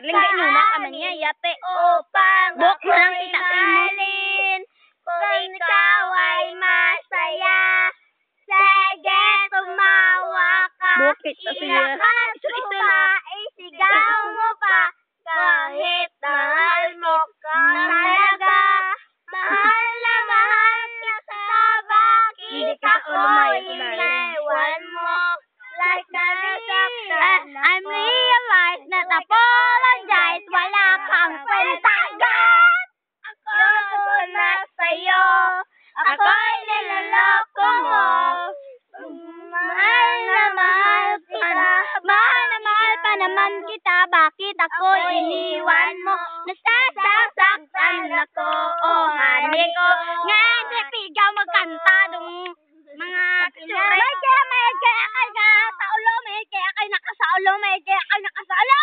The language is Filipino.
Linggay nyo ka mangyayate. Upang Buk mo lang ako'y kita mahalin, kung ikaw ay masaya. Sige, tumawa ka. Bukit sa siya. Iyakan mo pa, isigaw mo pa, kahit mahal mo ka talaga. Mahal na mahal kita, bakit Hindi ka sa ulo ako may iniwan mo? Like nasaktan I'm realize not apologize. Wala kang kwentagan. ako na sa'yo. Ako'y nilaloko mo. Mahal na mahal kita. Mahal na mahal pa naman kita. Bakit ako iniwan mo? Nasasaktan ako, oh honey ko. Nga, di pigaw magkanta dong mga may kaya kay sa ulo, may kaya kay nakasaulo, may kaya kay nakasaulo.